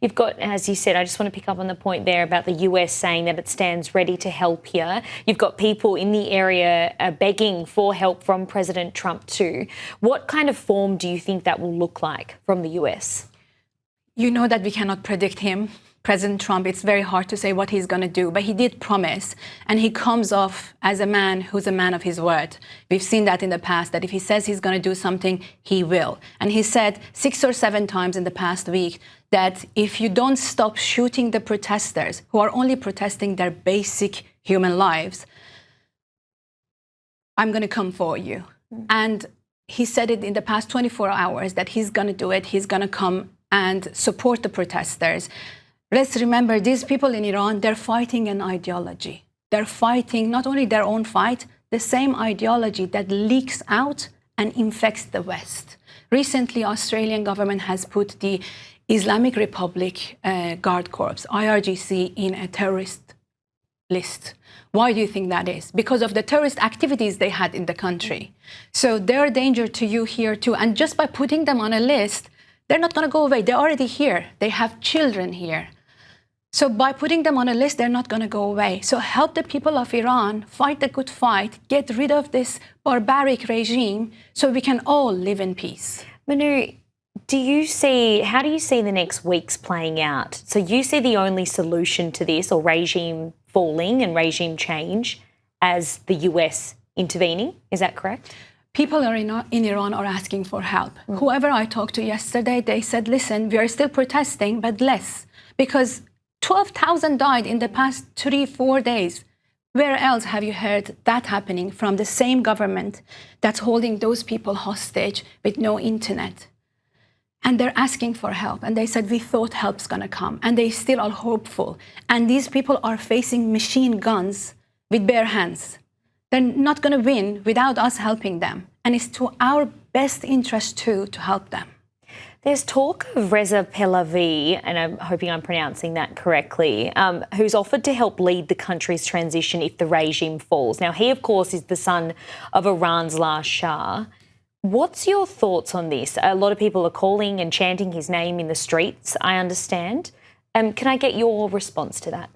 You've got, as you said, I just want to pick up on the point there about the US saying that it stands ready to help here. You've got people in the area begging for help from President Trump too. What kind of form do you think that will look like from the US? You know that we cannot predict him. President Trump, it's very hard to say what he's going to do, but he did promise, and he comes off as a man who's a man of his word. We've seen that in the past, that if he says he's going to do something, he will. And he said 6 or 7 times in the past week that if you don't stop shooting the protesters who are only protesting their basic human lives, I'm going to come for you. And he said it in the past 24 hours that he's going to do it. He's going to come and support the protesters. Let's remember, these people in Iran, they're fighting an ideology. They're fighting not only their own fight, the same ideology that leaks out and infects the West. Recently, Australian government has put the Islamic Republic Guard Corps, IRGC, in a terrorist list. Why do you think that is? Because of the terrorist activities they had in the country. So they're a danger to you here too. And just by putting them on a list, they're not going to go away. They're already here. They have children here. So by putting them on a list, they're not going to go away. So help the people of Iran fight the good fight, get rid of this barbaric regime so we can all live in peace. Minoo, how do you see the next weeks playing out? So you see the only solution to this, or regime falling and regime change, as the US intervening, is that correct? People in Iran are asking for help. Whoever I talked to yesterday, they said, listen, we are still protesting, but less. Because 12,000 died in the past 3-4 days. Where else have you heard that happening from the same government that's holding those people hostage with no internet? And they're asking for help. And they said, we thought help's going to come. And they still are hopeful. And these people are facing machine guns with bare hands. They're not going to win without us helping them. And it's to our best interest, too, to help them. There's talk of Reza Pahlavi, and I'm hoping I'm pronouncing that correctly, who's offered to help lead the country's transition if the regime falls. Now, he, of course, is the son of Iran's last Shah. What's your thoughts on this? A lot of people are calling and chanting his name in the streets, I understand. Can I get your response to that?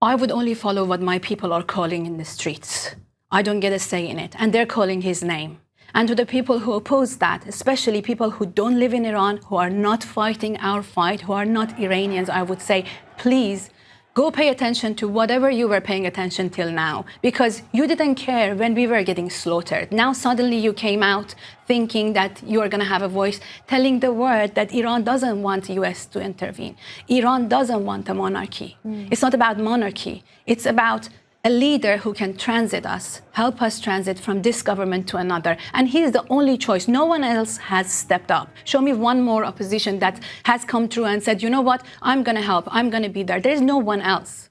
I would only follow what my people are calling in the streets. I don't get a say in it, and they're calling his name. And to the people who oppose that, especially people who don't live in Iran, who are not fighting our fight, who are not Iranians, I would say, please go pay attention to whatever you were paying attention till now, because you didn't care when we were getting slaughtered. Now suddenly you came out thinking that you are going to have a voice telling the world that Iran doesn't want the US to intervene. Iran doesn't want a monarchy. It's not about monarchy. It's about a leader who can transit us, help us transit from this government to another. And he is the only choice. No one else has stepped up. Show me one more opposition that has come through and said, you know what, I'm going to help, I'm going to be there. There's no one else.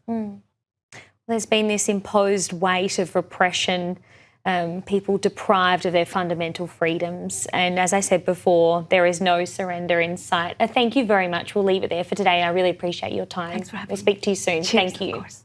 There's been this imposed weight of repression, people deprived of their fundamental freedoms. And as I said before, there is no surrender in sight. Thank you very much. We'll leave it there for today. I really appreciate your time. Thanks for having me. We'll speak to you soon. Cheers, Thank you. Of course.